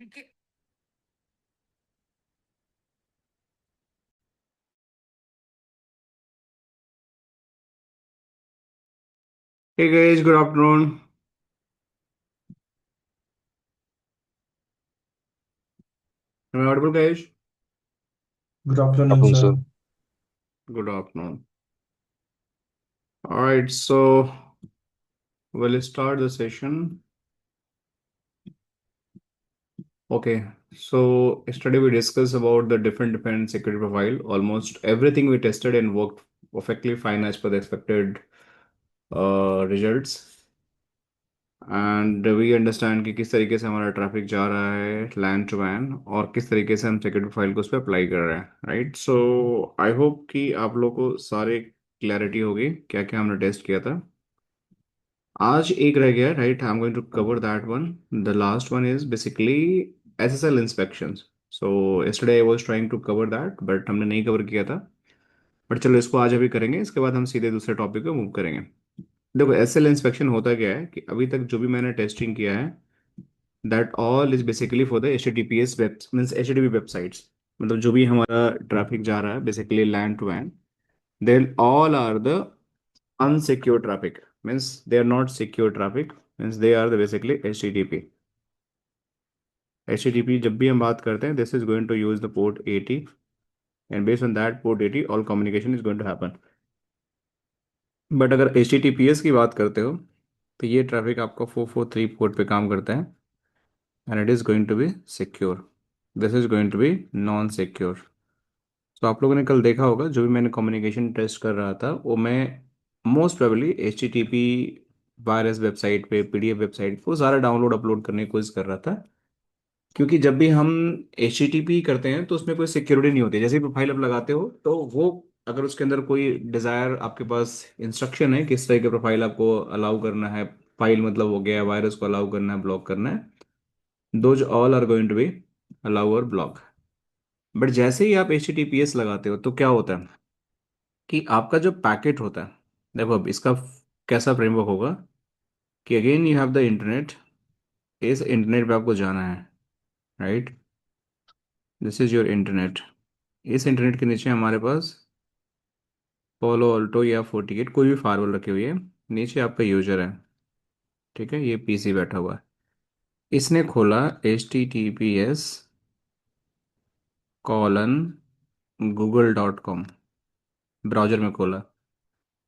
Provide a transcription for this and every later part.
Hey guys, good afternoon. Am I audible, guys? Good afternoon, Afternoon, sir. sir. Good afternoon. All right, so we'll start the session. Okay, so yesterday we discussed about the different security profile. Almost everything we tested and worked perfectly fine as per the expected results. And we understand कि किस तरीके से हमारा traffic जा रहा है लैन to van और किस तरीके से हम सिक्योरिटी फाइल को उस पर अप्लाई कर रहे हैं, राइट? सो आई होप कि आप लोग को सारे क्लैरिटी होगी क्या क्या हमने टेस्ट किया था। आज एक रह गया, right? I am going to cover that one. The last one is basically SSL inspections. So yesterday I was trying to cover that but हमने नहीं कवर किया था। बट चलो इसको आज अभी करेंगे, इसके बाद हम सीधे दूसरे टॉपिक पे मूव करेंगे। देखो, एसएल इंस्पेक्शन होता क्या है कि अभी तक जो भी मैंने टेस्टिंग किया है that all is basically for the H T T P S web means H T P websites. मतलब जो भी हमारा ट्रैफिक जा रहा है basically land to land, they all are the unsecure traffic, means they are not secure traffic, means they are the basically HTTP। HTTP जब भी हम बात करते हैं, this is going to use the port 80 and based on that port 80 all communication is going to happen। But अगर HTTPS की बात करते हो तो ये ट्रैफिक आपका 443 पोर्ट पे काम करता है and it is going to be secure. This is going to be non secure. तो आप लोगों ने कल देखा होगा जो भी मैंने कम्युनिकेशन टेस्ट कर रहा था वो मैं most probably HTTP virus website पे, PDF वेबसाइट पे वो सारा डाउनलोड अपलोड करने की कोशिश कर रहा था। क्योंकि जब भी हम HTTP करते हैं तो उसमें कोई सिक्योरिटी नहीं होती। जैसे ही प्रोफाइल आप लगाते हो तो वो अगर उसके अंदर कोई डिज़ायर आपके पास इंस्ट्रक्शन है किस तरह के प्रोफाइल आपको अलाउ करना है, फाइल मतलब हो गया, वायरस को अलाउ करना है, ब्लॉक करना है, those all are going to be allow और ब्लॉक। बट जैसे ही आप HTTPS लगाते हो तो क्या होता है कि आपका जो पैकेट होता है, देखो अब इसका कैसा फ्रेमवर्क होगा कि again you have the internet. इस इंटरनेट पे आपको जाना है, right? This is your internet. इस इंटरनेट के नीचे हमारे पास पोलो ऑल्टो या 48 कोई भी फार्वल रखी हुई है। नीचे आपका यूजर है, ठीक है? ये PC बैठा हुआ है। इसने खोला https://google.com, ब्राउजर में खोला,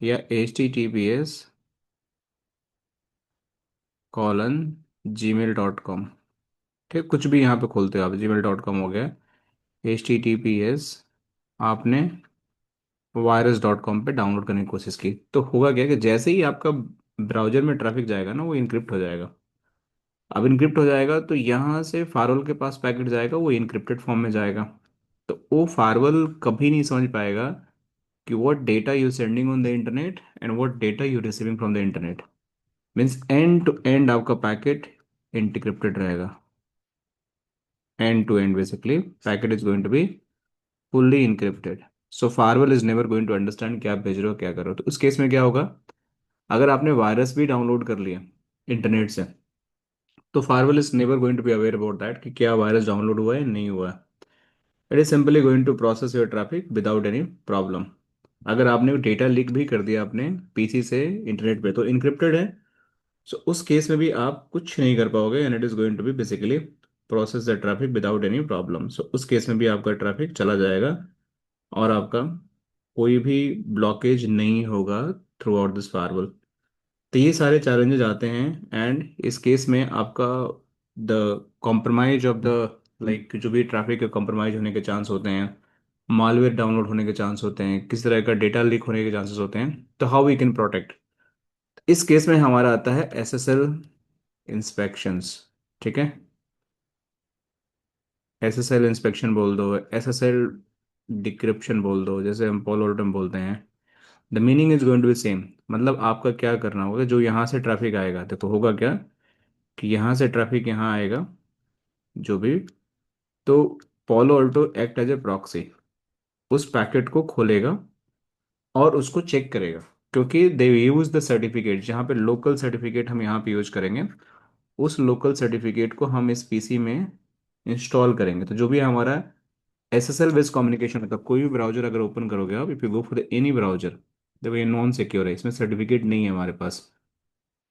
या https://gmail.com। ठीक, कुछ भी यहाँ पे खोलते हो आप, gmail.com हो गया। HTTPS आपने virus.com पे डाउनलोड करने की कोशिश की तो होगा क्या कि जैसे ही आपका ब्राउजर में ट्रैफिक जाएगा ना वो इनक्रिप्ट हो जाएगा। अब इनक्रिप्ट हो जाएगा तो यहाँ से फारवल के पास पैकेट जाएगा, वो इनक्रिप्टेड फॉर्म में जाएगा। तो वो फारवल कभी नहीं समझ पाएगा कि what data you sending on the internet and what data you receiving from the internet. Means end to end आपका पैकेट इंटीक्रिप्टेड रहेगा। End to end basically packet is going to be fully encrypted. So firewall is never going to understand क्या आप भेज रहे हो क्या कर रहे हो। तो उस केस में क्या होगा, अगर आपने वायरस भी डाउनलोड कर लिया इंटरनेट से तो firewall is never going to be aware about that कि क्या वायरस डाउनलोड हुआ है नहीं हुआ है। It is simply going to process your traffic without any problem. अगर आपने डेटा लीक भी कर दिया अपने PC से इंटरनेट पे तो इनक्रिप्टेड है। सो उस केस में भी आप कुछ नहीं कर पाओगे and it is going to be basically process the traffic without any problem. So उस केस में भी आपका ट्रैफिक चला जाएगा और आपका कोई भी ब्लॉकेज नहीं होगा थ्रू आउट दिस फायरवॉल। तो ये सारे चैलेंजेस आते हैं एंड इस केस में आपका the compromise of the like जो भी ट्रैफिक के कॉम्प्रोमाइज होने के चांस होते हैं, मालवेयर डाउनलोड होने के चांस होते हैं, किस तरह का डेटा लीक होने के चांसेस होते हैं, तो हाउ वी कैन प्रोटेक्ट। इस केस में हमारा आता है SSL इंस्पेक्शंस। ठीक है, SSL इंस्पेक्शन बोल दो, SSL डिक्रिप्शन बोल दो, जैसे हम पोलोटम बोलते हैं। The meaning is going to be same. मतलब आपका क्या करना होगा, जो यहाँ से ट्रैफिक आएगा देखो होगा क्या कि यहाँ से ट्रैफिक यहाँ आएगा जो भी, तो Palo Alto act as a proxy उस पैकेट को खोलेगा और उसको चेक करेगा। क्योंकि दे यूज द सर्टिफिकेट, जहाँ पे लोकल सर्टिफिकेट हम यहाँ पे यूज करेंगे, उस लोकल सर्टिफिकेट को हम इस PC में इंस्टॉल करेंगे तो जो भी हमारा SSL बेस्ड कम्युनिकेशन का कोई भी ब्राउजर अगर ओपन करोगे आप, if you go for any browser, देखो ये नॉन सिक्योर है, इसमें सर्टिफिकेट नहीं है हमारे पास।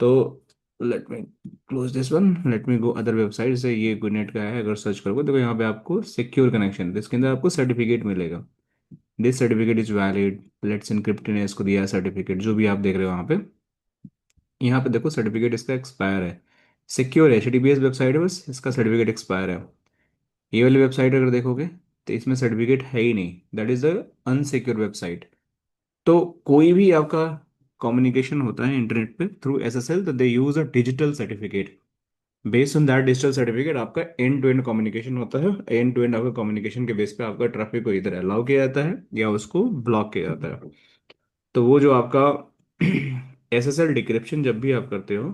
तो let me close this one, late me go other website से। ये गुडनेट का है, अगर सर्च करोगे देखो यहाँ पे आपको सिक्योर कनेक्शन, इसके अंदर आपको सर्टिफिकेट मिलेगा। This certificate is valid, let's encrypt ने इसको दिया है सर्टिफिकेट, जो भी आप देख रहे हो यहाँ पे। यहाँ पे देखो सर्टिफिकेट इसका एक्सपायर है, सिक्योर है, HTTPS वेबसाइट है, बस इसका सर्टिफिकेट एक्सपायर है। ये वाली वेबसाइट अगर देखोगे तो इसमें सर्टिफिकेट है ही नहीं, that is a unsecure website. तो कोई भी आपका कम्युनिकेशन होता है इंटरनेट पे थ्रू SSL, तो they use a digital certificate. Based on that digital certificate आपका एंड टू एंड कम्युनिकेशन होता है। एंड टू एंड आपका कम्युनिकेशन के बेस पे आपका ट्रैफिक को इधर अलाउ किया जाता है या उसको ब्लॉक किया जाता है। तो वो जो आपका SSL डिक्रिप्शन जब भी आप करते हो,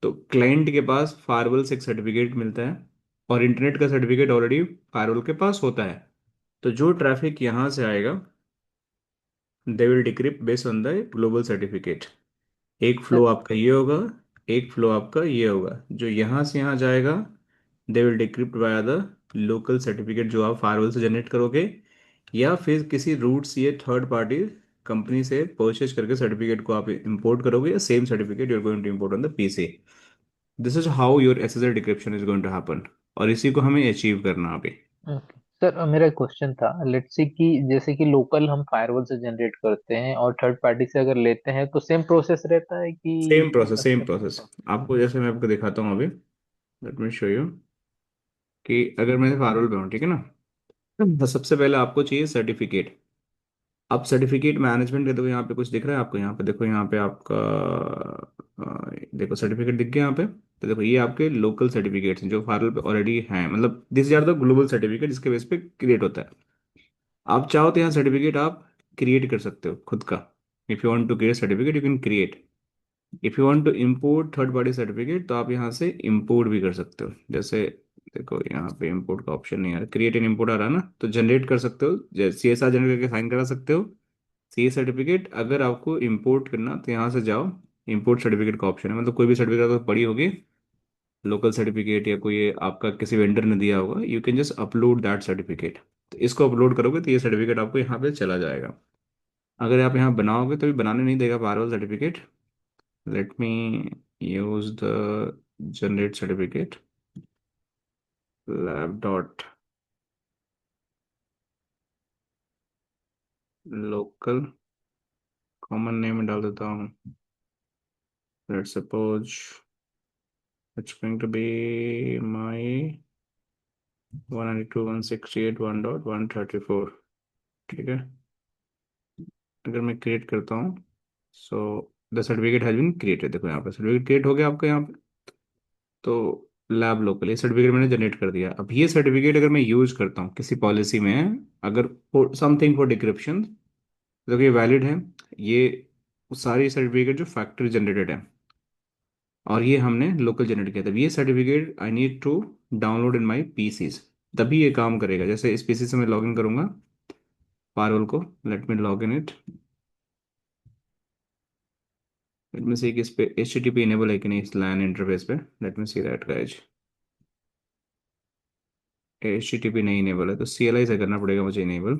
तो क्लाइंट के पास फायरवॉल से एक सर्टिफिकेट मिलता है, और इंटरनेट का सर्टिफिकेट ऑलरेडी फायरवॉल के पास होता है। तो जो ट्रैफिक यहाँ से आएगा, they will decrypt based on the global certificate. एक फ्लो सर आपका ये होगा, एक फ्लो आपका ये होगा, जो यहाँ से यहाँ जाएगा they will decrypt via the local certificate जो आप फायरवॉल से जनरेट करोगे, या फिर किसी रूट से थर्ड पार्टी कंपनी से परचेज करके सर्टिफिकेट को आप इंपोर्ट करोगे, या same certificate you are going to import on the PC। This is how your SSL decryption is going to happen, और इसी को हमें अचीव करना अभी। ओके सर, मेरा एक क्वेश्चन था। लेट्स से कि जैसे कि लोकल हम फायरवॉल से जनरेट करते हैं और थर्ड पार्टी से अगर लेते हैं तो सेम प्रोसेस रहता है सेम कि प्रोसेस, सेम अच्छा। प्रोसेस। आपको जैसे मैं आपको दिखाता हूँ अभी, लेट मी शो यू, कि अगर मैं फार्वल पे हूँ, ठीक है ना, तो सबसे पहले आपको चाहिए सर्टिफिकेट। अब सर्टिफिकेट मैनेजमेंट का देखो यहाँ पे कुछ दिख रहा है आपको, यहाँ पे देखो, यहाँ पे आपका देखो सर्टिफिकेट दिख गया यहाँ पे। तो देखो ये आपके लोकल सर्टिफिकेट्स हैं जो फार्वल पे ऑलरेडी हैं, मतलब this are the global certificate जिसके बेस पे क्रिएट होता है। आप चाहो तो यहाँ सर्टिफिकेट आप क्रिएट कर सकते हो खुद का। If you want to create certificate you can create. If you want to import third party certificate तो आप यहाँ से इंपोर्ट भी कर सकते हो। जैसे देखो यहाँ पे इंपोर्ट का ऑप्शन नहीं आ रहा, क्रिएट एंड इंपोर्ट आ रहा है ना, तो जनरेट कर सकते हो, जैसे CSR जनरेट करके साइन करा सकते हो। सी सर्टिफिकेट अगर आपको इंपोर्ट करना तो यहाँ से जाओ, इंपोर्ट सर्टिफिकेट का ऑप्शन है, मतलब कोई भी सर्टिफिकेट अगर पड़ी होगी, लोकल सर्टिफिकेट या कोई आपका किसी वेंडर ने दिया होगा, you can just upload that certificate. तो इसको अपलोड करोगे तो ये सर्टिफिकेट आपको यहाँ पे चला जाएगा। अगर आप यहाँ बनाओगे तो भी बनाने नहीं देगा बार बार certificate. Let me use the generate certificate lab dot local, common name डाल देता हूँ, let's suppose it's going to be my 192.168.1.134। ठीक है, अगर मैं क्रिएट करता हूँ, so the certificate has been created, देखो यहाँ पे सर्टिफिकेट क्रिएट हो गया आपका यहाँ पे। तो लैब लोकल ये सर्टिफिकेट मैंने जनरेट कर दिया। अब ये सर्टिफिकेट अगर मैं यूज करता हूँ किसी पॉलिसी में, अगर समथिंग फॉर डिक्रिप्शन, देखो ये वैलिड है, ये सारी सर्टिफिकेट जो फैक्ट्री जनरेटेड है, और ये हमने लोकल जनरेट किया था, ये certificate I need to download in my PCs, तभी ये काम करेगा। जैसे इस PC से मैं लॉगिन करूंगा पारोल को, let me log in it, let me see कि इस पे HTTP इनेबल है कि नहीं इस LAN इंटरफेस पे। Let me see that guys, HTTP नहीं इनेबल है तो CLI से करना पड़ेगा मुझे enable.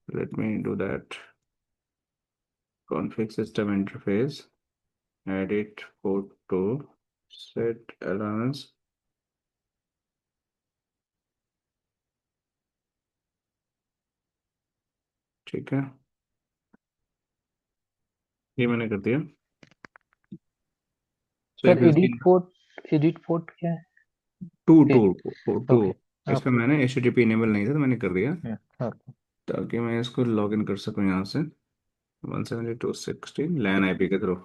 Let me do that, config system interface, edit port two, set allowance, ठीक है, ये मैंने कर दिया। So if sir you see edit port क्या है? Two two edit. Two, okay. इस पर ओके। मैंने HTTP इनेबल नहीं था तो मैंने कर दिया, ओके। ताकि मैं इसको लॉग इन कर सकूँ यहाँ से 172.16 लैन IP के थ्रू।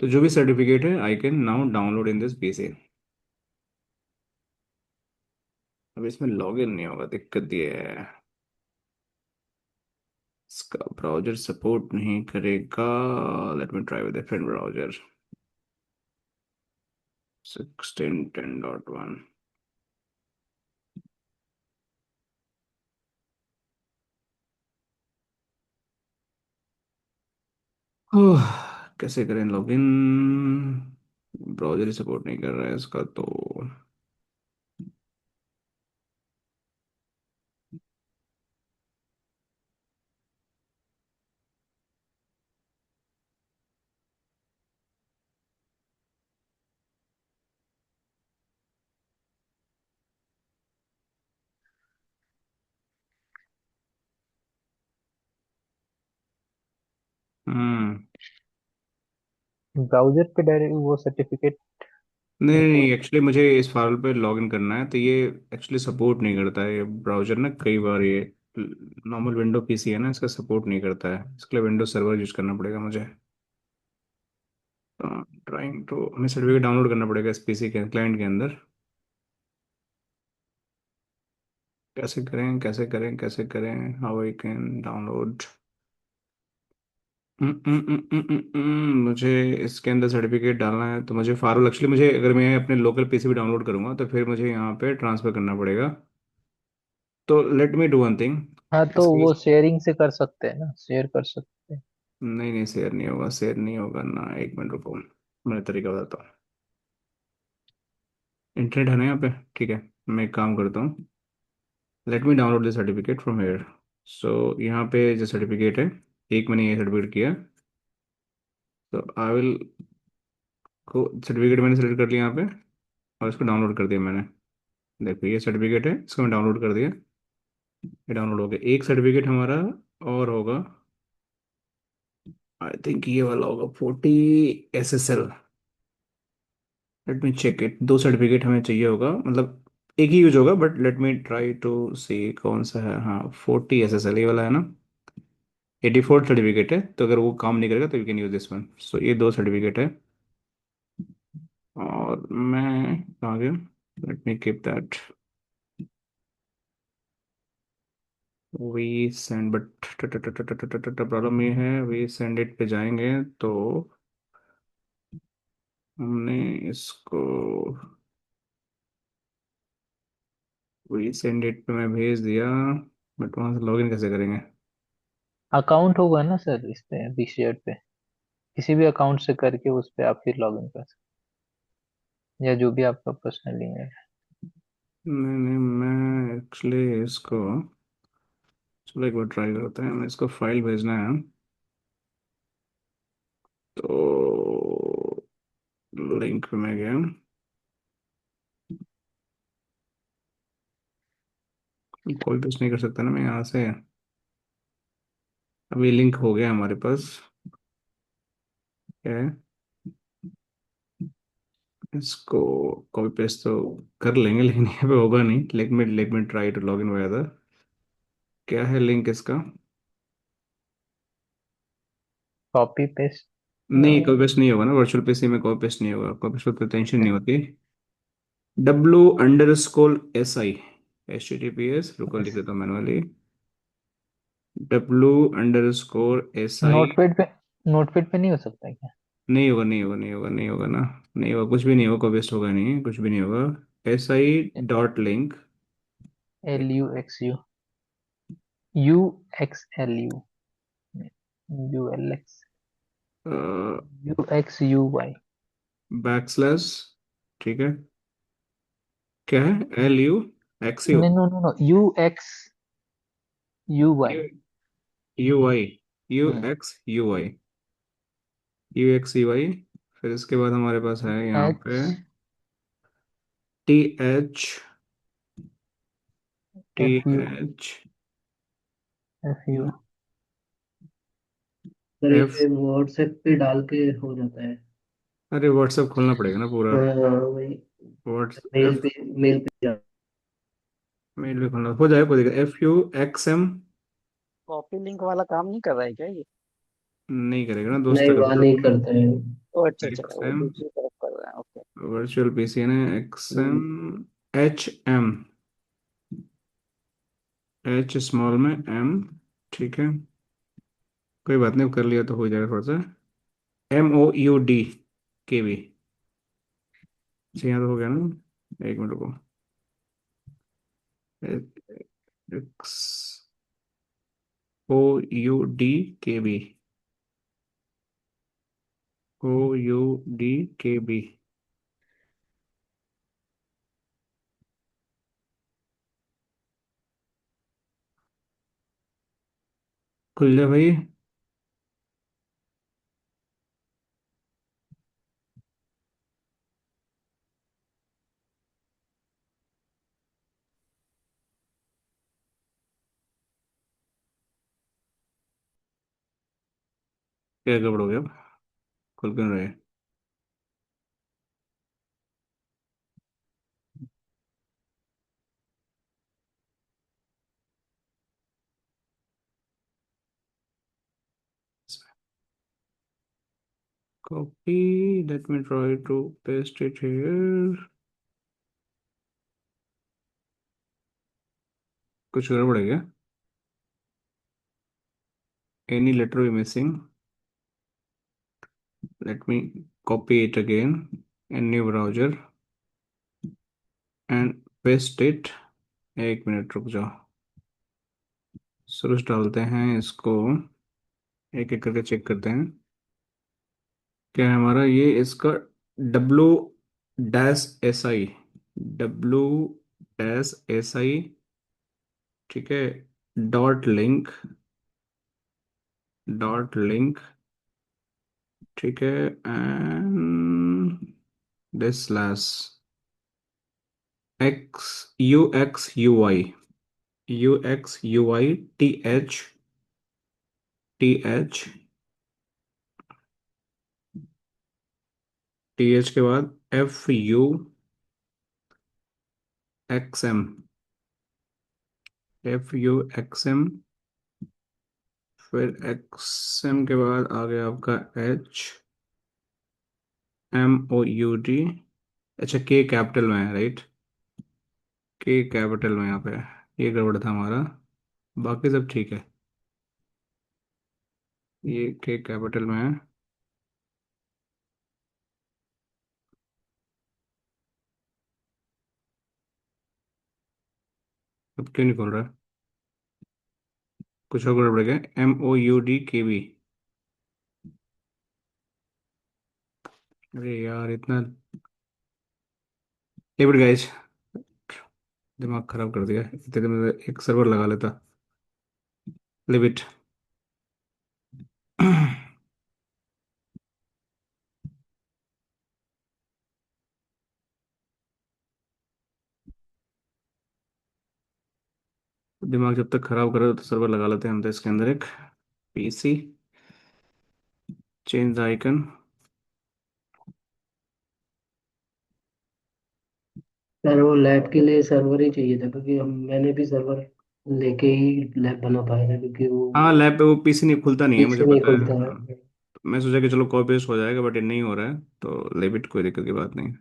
तो जो भी सर्टिफिकेट है I can now download in this PC। अब इसमें लॉगिन नहीं होगा, दिक्कत ये है, इसका ब्राउजर सपोर्ट नहीं करेगा। Late me try with different browser, 16.10.1। कैसे करें लॉगिन, ब्राउजर ही सपोर्ट नहीं कर रहा है इसका तो। हम्म। ब्राउजर पे डायरेक्ट वो सर्टिफिकेट नहीं नहीं, इंपोर्ट। एक्चुअली मुझे इस फाइल पे लॉगिन करना है, तो ये एक्चुअली सपोर्ट नहीं करता है ये ब्राउज़र ना, कई बार ये नॉर्मल विंडो पीसी है ना, इसका सपोर्ट नहीं करता है, इसके लिए विंडो सर्वर यूज करना पड़ेगा मुझे। ट्राइंग टू, हमें सर्टिफिकेट डाउनलोड करना पड़ेगा इस पीसी के क्लाइंट के अंदर। कैसे करें कैसे करें कैसे करें, हाउ आई कैन डाउनलोड। मुझे इसके अंदर सर्टिफिकेट डालना है, तो मुझे फारुल, एक्चुअली मुझे, अगर मैं अपने लोकल पीसी भी डाउनलोड करूंगा तो फिर मुझे यहाँ पे ट्रांसफ़र करना पड़ेगा। तो let me do one thing. हाँ तो इसके लिए, वो शेयरिंग से कर सकते हैं ना, शेयर कर सकते हैं। नहीं नहीं, शेयर नहीं होगा, शेयर नहीं होगा ना, एक मिनट रुको, मैं तरीका बताता हूँ। इंटरनेट है ना यहाँ पे, ठीक है, मैं एक काम करता हूँ, let me download the certificate from here. So यहाँ पे जो सर्टिफिकेट है, एक मैंने ये सर्टिफिकेट किया, तो आई विल को सर्टिफिकेट मैंने सेलेक्ट कर लिया यहाँ पे, और इसको डाउनलोड कर दिया मैंने। देखो ये सर्टिफिकेट है, इसको मैं डाउनलोड कर दिया, ये डाउनलोड हो गया। एक सर्टिफिकेट हमारा और होगा, आई थिंक ये वाला होगा 40 SSL। Let me check it, दो सर्टिफिकेट हमें चाहिए होगा, मतलब एक ही यूज होगा, but let me try to see कौन सा है। हाँ, 40 SSL ये वाला है ना, ये डिफॉल्ट सर्टिफिकेट है, तो अगर वो काम नहीं करेगा तो you can use this one. So ये दो सर्टिफिकेट है, और मैं कहाँ गया, let me keep that. We send, but problem ये है, वी सेंड इट पे जाएंगे तो हमने इसको, वी सेंड इट पे मैं भेज दिया, बट वहाँ से लॉगिन कैसे करेंगे। अकाउंट होगा ना सर इस पे, बी शेयर पे, किसी भी अकाउंट से करके उस पे आप फिर लॉग इन कर सकते हैं, या जो भी आपका पर्सनल ईमेल है। नहीं नहीं, मैं एक्चुअली इसको, चलो एक बार ट्राई करते हैं, मैं इसको फाइल भेजना है, तो लिंक पे मैं गया, कॉल पेस्ट नहीं कर सकता ना मैं यहाँ से। अभी लिंक हो गया हमारे पास, क्या है, इसको कॉपी पेस्ट तो कर लेंगे, लेकिन यहाँ पे होगा नहीं। Let me try to log in by other. क्या है लिंक इसका। Copy paste. नहीं, कॉपी पेस्ट नहीं होगा ना, वर्चुअल पीसी में कॉपी पेस्ट नहीं होगा, कॉपी पेस्ट पर टेंशन नहीं होती। W_SI, HTTPS, रुको लिख देता हूँ मैनुअली, W_SI। नोटपैड पे, नोटपैड पे नहीं हो सकता है क्या? नहीं होगा नहीं होगा नहीं होगा नहीं होगा ना, नहीं होगा, कुछ भी नहीं होगा, कॉपी पेस्ट होगा नहीं, कुछ भी नहीं होगा। SI.link। LUXU, UXLU, ULX, UXUY। Backslash, ठीक है, क्या है, LU_XU, नहीं, no no no, UXUY। UI, U hmm. X U Y UXUI। फिर इसके बाद हमारे पास है यहाँ पे H TH, T F U H F U sir F ये व्हाट्सएप पे डाल के हो जाता है। अरे व्हाट्सएप खोलना पड़ेगा ना पूरा, हाँ वही, मेल व्हाट्सएप, पे, मेल पे जा। मेल भी खोलना हो जाएगा, कोई दिक्कत, FUXM। कॉपी लिंक वाला काम नहीं कर रहा है क्या ये? नहीं करेगा ना दोस्त, नहीं तरफ वहाँ से नहीं अपने करते हैं। ओ अच्छा अच्छा, वो XM, दूसरी तरफ कर रहा है, ओके। वर्चुअल पीसी है ना, XM, हम्म, HM, H स्मॉल में M, ठीक है, कोई बात नहीं, कर लिया तो हो जाएगा थोड़ा सा। MOUD KB, अच्छा यहाँ तो हो गया ना, एक मिनट रुको, XOUDKB, OUDKB, खुल जा भाई। क्या गड़बड़ हो गया? खुल क्यों रहे? Copy. Let me try to paste it here. कुछ गड़बड़ है क्या? Any letter we missing? Let me copy it again in new browser and paste it. एक मिनट रुक जाओ। सुरुज डालते हैं इसको, एक एक करके चेक करते हैं। क्या है हमारा ये, इसका डब्लू -SI, W-SI, ठीक है। डॉट लिंक, डॉट लिंक, ठीक है। And this slash UX UI, UX UI, TH के बाद FUXM, फिर XM के बाद आ गया आपका HMOUD। अच्छा, के कैपिटल में है, राइट? के कैपिटल में यहाँ पे ये गड़बड़ था हमारा, बाकी सब ठीक है। ये के कैपिटल में है। अब क्यों नहीं खोल रहा है? कुछ और गड़बड़ गया। MOUD KB। अरे यार, इतना एक मिनट गाइस, दिमाग खराब कर दिया। इतने देर में एक सर्वर लगा लेता। Live it. दिमाग जब तक खराब करे तो सर्वर लगा लेते हैं हम तो इसके अंदर एक PC। Change the icon. Sir वो लैब के लिए सर्वर ही चाहिए था, क्योंकि मैंने भी सर्वर लेके ही लैब बना पाया था, क्योंकि वो हाँ, लैब पे वो PC नहीं खुलता, नहीं है, मुझे पीछे नहीं पता है। खुलता है। हाँ, तो मैं सोचा कि चलो कॉपी पेस्ट हो जाएगा, बट ये नहीं हो रहा है, तो लिव इट, कोई दिक्कत की बात नहीं।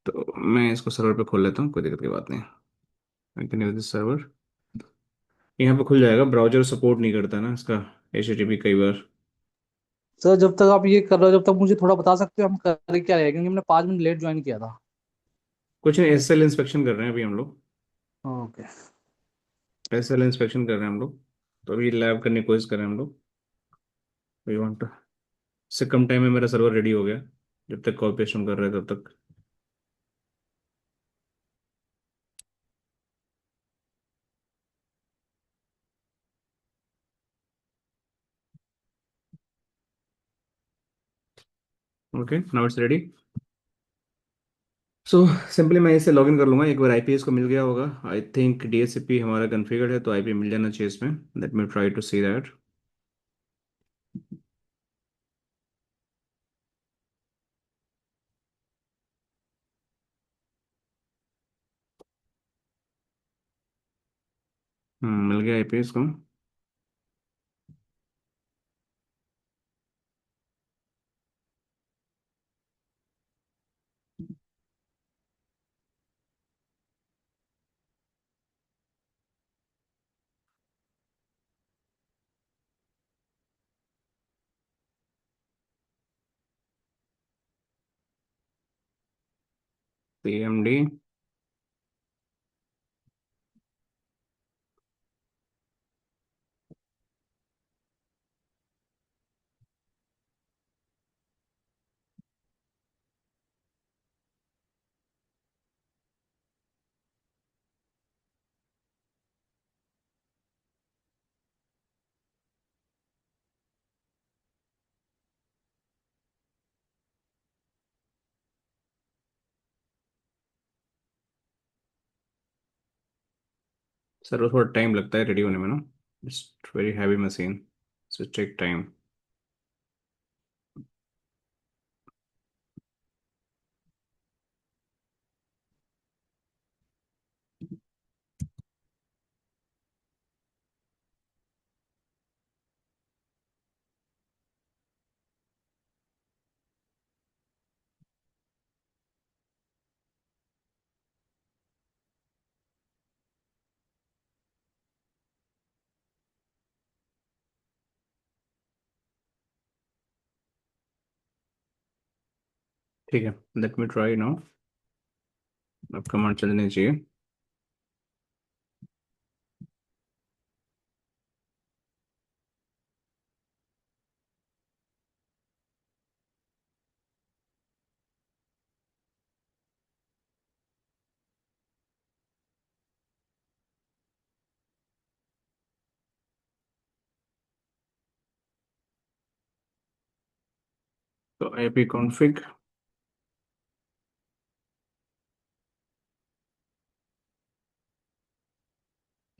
तो मैं इसको सर्वर पे खोल लेता हूँ, कोई दिक्कत की बात नहीं। Continue this server. यहाँ पे खुल जाएगा, ब्राउजर सपोर्ट नहीं करता ना इसका, HTTP कई बार। सर जब तक आप ये कर रहे हो, जब तक मुझे थोड़ा बता सकते हो हम कर क्या रहे हैं, क्योंकि मैंने 5 मिनट लेट ज्वाइन किया था। कुछ नहीं, SL इंस्पेक्शन कर रहे हैं अभी हम लोग। ओके। SL इंस्पेक्शन कर रहे हैं हम लोग। तो अभी लैब करने की कोशिश कर रहे हैं हम लोग। वी वांट, इससे कम टाइम में मेरा सर्वर रेडी हो गया, जब तक कॉपी पेस्ट हम कर रहे थे तब तक। Okay, now it's ready. So simply मैं इसे लॉगिन कर लूंगा। एक बार IP इसको मिल गया होगा, आई थिंक DHCP हमारा कॉन्फ़िगर्ड है, तो IP मिल जाना चाहिए इसमें। Let me try to see that. मिल गया IP इसको। CMD। सर वो थोड़ा टाइम लगता है रेडी होने में ना, it's very heavy machine, so take time. ठीक है, लेट मी ट्राई नाउ। अब कमांड चलनी चाहिए। तो ip config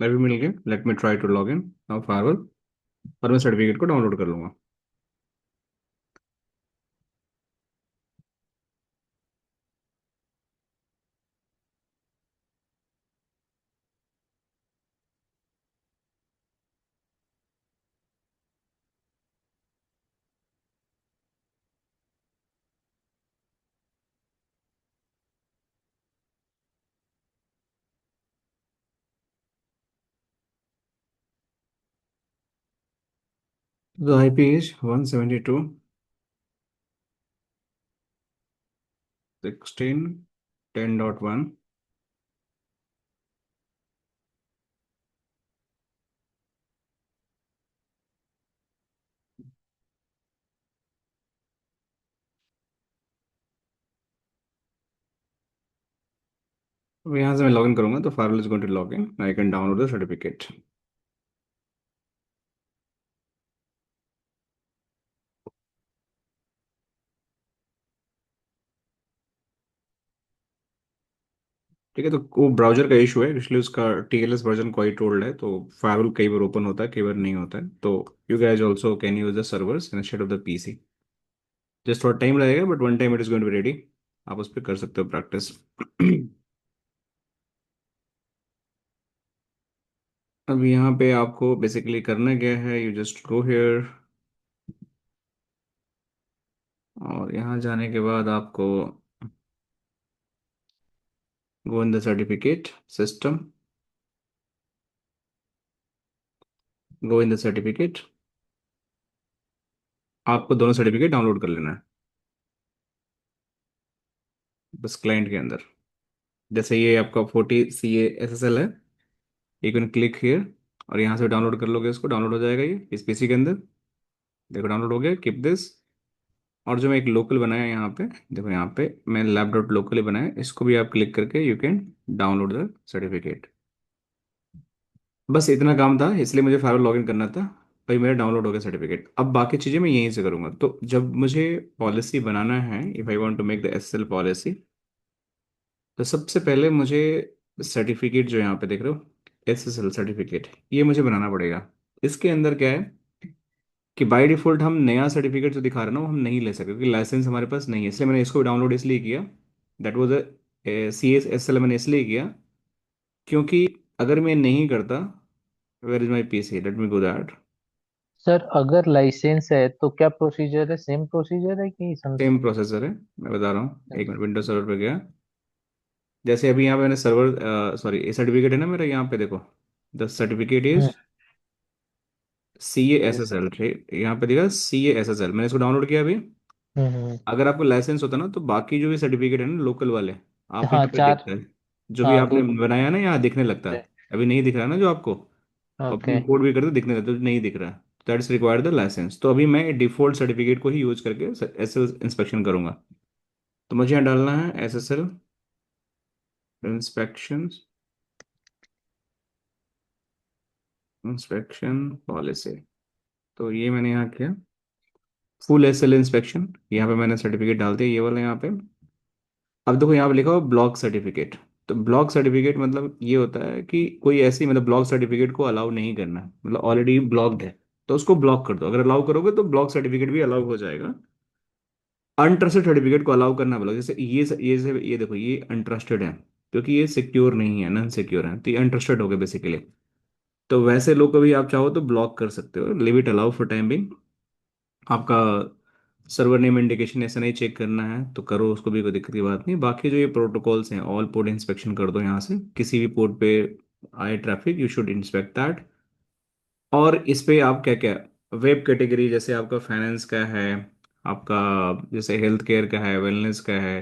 अभी मिल गया। Let me try to log in now firewall, और मैं सर्टिफिकेट को डाउनलोड कर लूंगा। The IP is 172.16.10.1। अब यहाँ से मैं लॉगिन करूंगा तो firewall is going to log in, I can download the certificate. ठीक है, तो वो ब्राउजर का इशू है, इसलिए उसका TLS वर्जन क्वाइट ओल्ड है, तो फायरवॉल कई बार ओपन होता है, कई बार नहीं होता है। तो you guys also can use the servers instead of the PC। Just थोड़ा टाइम लगेगा, but one time it is going to be ready. आप उस पर कर सकते हो प्रैक्टिस। अब यहाँ पे आपको बेसिकली करना क्या है, यू जस्ट गो हियर, और यहाँ जाने के बाद आपको go in the certificate system, go in the certificate. आपको दोनों सर्टिफिकेट डाउनलोड कर लेना है बस क्लाइंट के अंदर। जैसे ये आपका 40 CA SSL है, यू कैन क्लिक हियर, और यहाँ से डाउनलोड कर लोगे, इसको डाउनलोड हो जाएगा ये इस PC के अंदर। देखो डाउनलोड हो गया, कीप दिस। और जो मैं एक लोकल बनाया यहाँ पे, देखो यहाँ पे मैं lab.locally बनाया, इसको भी आप क्लिक करके you can download the certificate. बस इतना काम था, इसलिए मुझे फाइवर लॉगिन करना था। भाई मेरा डाउनलोड हो गया सर्टिफिकेट। अब बाकी चीज़ें मैं यहीं से करूँगा। तो जब मुझे पॉलिसी बनाना है, if I want to make the SSL policy, तो सबसे पहले मुझे सर्टिफिकेट जो यहाँ पे देख रहे हो, SSL सर्टिफिकेट, ये मुझे बनाना पड़ेगा। इसके अंदर क्या है कि बाय डिफॉल्ट हम नया सर्टिफिकेट जो दिखा रहे हैं ना, वो हम नहीं ले सकते क्योंकि लाइसेंस हमारे पास नहीं है। इसलिए मैंने इसको डाउनलोड इसलिए किया, दैट वाज CSSL मैंने इसलिए किया क्योंकि अगर मैं नहीं करता, where is my PC, let me go that. Sir अगर लाइसेंस है तो क्या प्रोसीजर है, सेम प्रोसीजर है कि सेम प्रोसेसर है, मैं बता रहा हूँ, एक मिनट, विंडोज सर्वर पे गया। जैसे अभी यहाँ पे मैंने सर्वर, सॉरी, ये सर्टिफिकेट है ना मेरा, यहाँ पे देखो, the certificate hmm is CASSL, यहाँ पे देखा CASSL, मैंने इसको डाउनलोड किया अभी। हम्म। अगर आपको लाइसेंस होता ना, तो बाकी जो भी सर्टिफिकेट है ना लोकल वाले, आप हाँ यहाँ पे चार। देखते हैं, जो भी हाँ आपने दो। बनाया ना, यहाँ दिखने लगता है। अभी नहीं दिख रहा ना जो आपको, ओके। अपन कोड भी करते दिखने लगता है, तो नहीं दिख रहा। That is required the license. तो अभी मैं डिफॉल्ट सर्टिफिकेट को ही यूज करके SSL इंस्पेक्शन करूंगा। तो मुझे यहाँ डालना है SSL इंस्पेक्शन, इंस्पेक्शन पॉलिसी। तो ये मैंने यहाँ किया, फुल SSL इंस्पेक्शन। यहाँ पे मैंने सर्टिफिकेट डाल दिया, ये वाला यहाँ पे। अब देखो यहाँ पे लिखा हुआ ब्लॉक सर्टिफिकेट। तो ब्लॉक सर्टिफिकेट मतलब ये होता है कि कोई ऐसी, मतलब ब्लॉक सर्टिफिकेट को अलाउ नहीं करना, मतलब ऑलरेडी ब्लॉक्ड है तो उसको ब्लॉक कर दो। अगर अलाउ करोगे तो ब्लॉक सर्टिफिकेट भी अलाउ हो जाएगा। अनट्रस्टेड सर्टिफिकेट को अलाउ करना ब्लॉक, जैसे ये देखो, ये अनट्रस्टेड है क्योंकि ये सिक्योर नहीं है, नॉन सिक्योर है, तो ये अनट्रस्टेड हो गया बेसिकली। तो वैसे लोग को भी आप चाहो तो ब्लॉक कर सकते हो, live it allow for time being. आपका सर्वर नेम इंडिकेशन ऐसा नहीं चेक करना है तो करो, उसको भी कोई दिक्कत की बात नहीं। बाकी जो ये प्रोटोकॉल्स हैं, ऑल पोर्ट इंस्पेक्शन कर दो यहाँ से, किसी भी पोर्ट पे आए traffic you should inspect that. और इस पे आप क्या क्या, वेब कैटेगरी जैसे आपका फाइनेंस का है, आपका जैसे हेल्थ केयर का है, वेलनेस का है।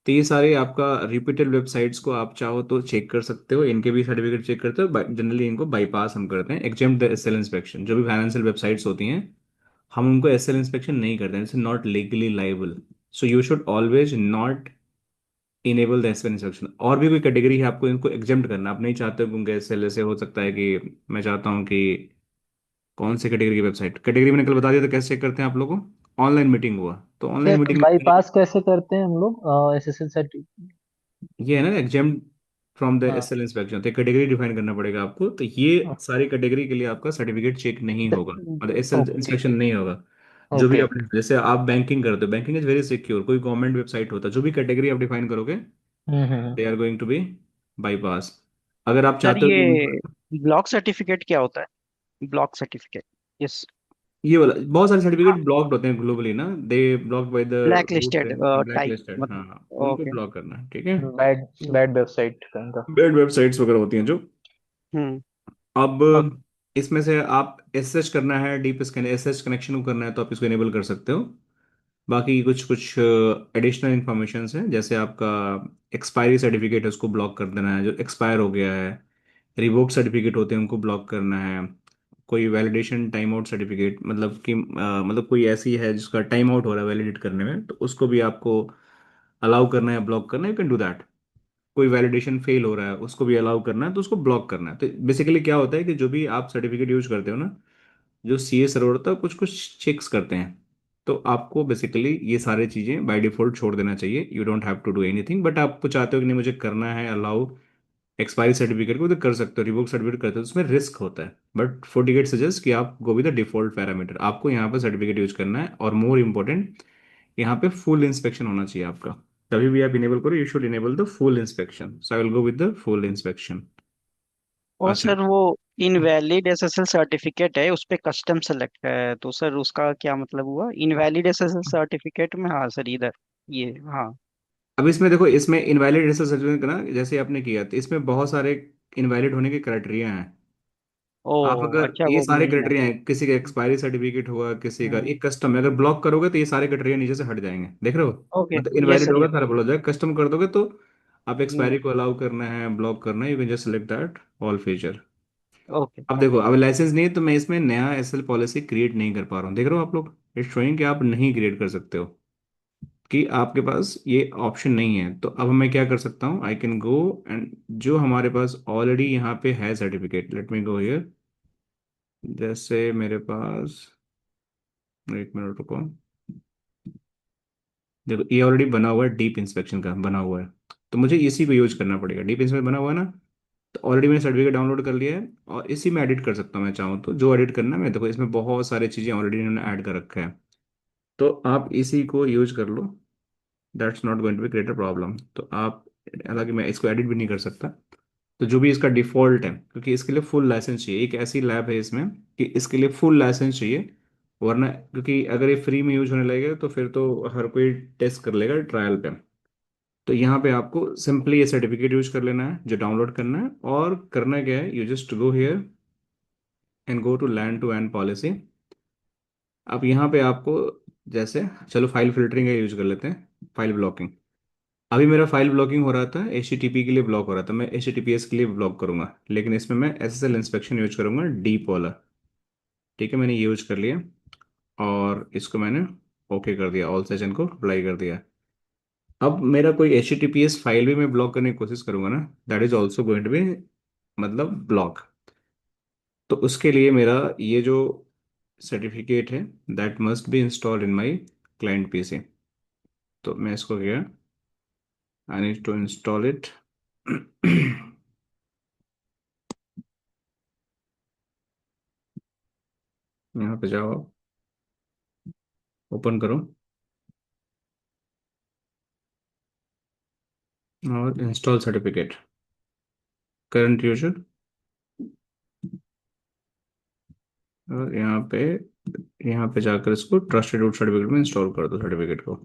तो ये सारे आपका रिपीटेड वेबसाइट्स को आप चाहो तो चेक कर सकते हो, इनके भी सर्टिफिकेट चेक करते हो। जनरली इनको बाईपास हम करते हैं, एग्जेम्प्ट द एसएल इंस्पेक्शन। जो भी फाइनेंशियल वेबसाइट्स होती हैं हम उनको एसएल इंस्पेक्शन नहीं करते हैं, it's not legally liable. So you should always not enable the SSL inspection. और भी कोई कैटेगरी है आपको इनको एग्जेम्प्ट करना, आप नहीं चाहते हो क्योंकि एसएल ऐसे हो सकता है कि मैं चाहता हूँ कि कौन से कैटेगरी की वेबसाइट, कैटेगरी मैंने कल बता दिया था कैसे चेक करते हैं आप लोगों को। ऑनलाइन मीटिंग हुआ तो ऑनलाइन सर मीटिंग में बाईपास कैसे करते हैं हम लोग एसएसएल सर्टिफिकेट? ये है ना एग्जाम फ्रॉम द हाँ। एसएल इंस्पेक्शन, तो कैटेगरी डिफाइन करना पड़ेगा आपको। तो ये सारी कैटेगरी के लिए आपका सर्टिफिकेट चेक नहीं होगा, मतलब एसएल ओके। इंस्पेक्शन नहीं होगा। जो भी ओके। आप जैसे आप बैंकिंग करते हो, बैंकिंग इज वेरी सिक्योर, कोई गवर्नमेंट वेबसाइट होता है, जो भी कैटेगरी आप डिफाइन करोगे hmm. They are going to be bypass. अगर आप सर चाहते हो ये कि ब्लॉक सर्टिफिकेट क्या होता है? Block certificate, yes. ये वाला, बहुत सारे सर्टिफिकेट ब्लॉक्ड होते हैं ग्लोबली ना, they blocked by the black rules listed and black type listed, मतलब। हाँ उनको ओके। ब्लॉक करना है, ठीक है। बैड बैड वेबसाइट का। बैड वेबसाइट्स वगैरह होती हैं जो। हम्म। अब ओके। इसमें से आप एसएच करना है, डीप स्कैन एसएच कनेक्शन को करना है तो आप इसको इनेबल कर सकते हो। बाकी कुछ कुछ एडिशनल इंफॉर्मेशन है, जैसे आपका एक्सपायरी सर्टिफिकेट है उसको ब्लॉक कर देना है जो एक्सपायर हो गया है। रिवोक सर्टिफिकेट होते हैं उनको ब्लॉक करना है। कोई वैलिडेशन टाइम आउट सर्टिफिकेट, मतलब कि मतलब कोई ऐसी है जिसका टाइम आउट हो रहा है वैलिडेट करने में, तो उसको भी आपको अलाउ करना है, ब्लॉक करना है, यू कैन डू दैट। कोई वैलिडेशन फेल हो रहा है उसको भी अलाउ करना है तो उसको ब्लॉक करना है। तो बेसिकली क्या होता है कि जो भी आप सर्टिफिकेट यूज करते हो ना, जो सीए सर्वर होता है कुछ कुछ चेक्स करते हैं। तो आपको बेसिकली ये सारी चीज़ें बाय डिफॉल्ट छोड़ देना चाहिए, you don't have to do anything. But आपको चाहते हो कि नहीं मुझे करना है अलाउ एक्सपायरी सर्टिफिकेट को, तो कर सकते हो। रिवोक सर्टिफिकेट करते हो तो उसमें रिस्क होता है, बट फोर्टिकेट सजेस्ट कि आप go with the default parameter. आपको यहाँ पर सर्टिफिकेट यूज करना है, और मोर इंपॉर्टेंट यहाँ पे फुल इंस्पेक्शन होना चाहिए आपका। कभी भी आप इनेबल करो, you should enable the full inspection, so I will go with the full inspection. और अच्छा, सर वो इनवैलिड एसएसएल सर्टिफिकेट है, उस पे कस्टम सेलेक्ट है, तो सर उसका क्या मतलब हुआ? इनवैलिड एसएसएल सर्टिफिकेट में, हाँ सर इधर ये, हाँ। अब इसमें देखो, इसमें इनवैलिड रेसल सर्टिफिकेट ना जैसे आपने किया तो इसमें बहुत सारे इनवैलिड होने के क्राइटेरिया हैं। ओ आप अगर अच्छा, ये वो सारे नहीं क्राइटेरिया आता। हैं, किसी का एक्सपायरी सर्टिफिकेट हुआ, किसी का हम्म। एक कस्टम है, अगर ब्लॉक करोगे तो ये सारे क्राइटेरिया नीचे से हट जाएंगे, देख रहे हो। ओके। मतलब यस इनवैलिड सर, होगा यस। सारा ब्लॉक हो जाएगा, कस्टम कर दोगे तो आप हम्म। एक्सपायरी को अलाउ करना है, ब्लॉक करना है, you can just select that all feature. Okay. अब देखो, अब लाइसेंस नहीं है तो मैं इसमें नया एसएल पॉलिसी क्रिएट नहीं कर पा रहा हूँ, देख रहे हो आप लोग, इट्स शोइंग कि आप नहीं क्रिएट कर सकते हो, कि आपके पास ये ऑप्शन नहीं है। तो अब मैं क्या कर सकता हूँ, आई कैन गो एंड जो हमारे पास ऑलरेडी यहाँ पे है certificate, let me go here. जैसे मेरे पास, एक मिनट रुको, देखो ये ऑलरेडी बना हुआ है, डीप इंस्पेक्शन का बना हुआ है, तो मुझे इसी को यूज करना पड़ेगा। डीप इंस्पेक्शन बना हुआ है ना, तो ऑलरेडी मैंने सर्टिफिकेट डाउनलोड कर लिया है, और इसी में एडिट कर सकता हूँ मैं चाहूँ तो। जो एडिट करना है, मैं देखो इसमें बहुत सारी चीज़ें ऑलरेडी इन्होंने ऐड कर रखा है, तो आप इसी को यूज कर लो, that's not going to be create a problem. तो आप, हालांकि मैं इसको एडिट भी नहीं कर सकता, तो जो भी इसका डिफ़ॉल्ट है, क्योंकि इसके लिए फुल लाइसेंस चाहिए, एक ऐसी लैब है इसमें कि इसके लिए फुल लाइसेंस चाहिए। वरना, क्योंकि अगर ये फ्री में यूज होने लगेगा तो फिर तो हर कोई टेस्ट कर लेगा ट्रायल पे। तो यहाँ पे आपको सिंपली ये सर्टिफिकेट यूज कर लेना है जो डाउनलोड करना है, और करना क्या है, you just go here and go to land to and policy. अब यहाँ पे आपको, जैसे, चलो फाइल फिल्टरिंग का यूज कर लेते हैं, फाइल ब्लॉकिंग। अभी मेरा फाइल ब्लॉकिंग हो रहा था, HTTP के लिए ब्लॉक हो रहा था, मैं HTTPS के लिए ब्लॉक करूंगा, लेकिन इसमें मैं SSL इंस्पेक्शन यूज करूंगा, डीप वाला। ठीक है, मैंने ये यूज कर लिया, और इसको मैंने ओके कर दिया, ऑल सेशन को अप्लाई कर दिया। अब मेरा कोई HTTPS फाइल भी मैं ब्लॉक करने की कोशिश करूंगा ना, that is also going to be, मतलब ब्लॉक। तो उसके लिए मेरा ये जो सर्टिफिकेट है, that must be installed in my client PC। तो मैं इसको गया, I need to install it. यहाँ पे जाओ, ओपन करो, और इंस्टॉल सर्टिफिकेट, करंट यूजर, और यहाँ पे जाकर इसको ट्रस्टेड रूट सर्टिफिकेट में इंस्टॉल कर दो, सर्टिफिकेट को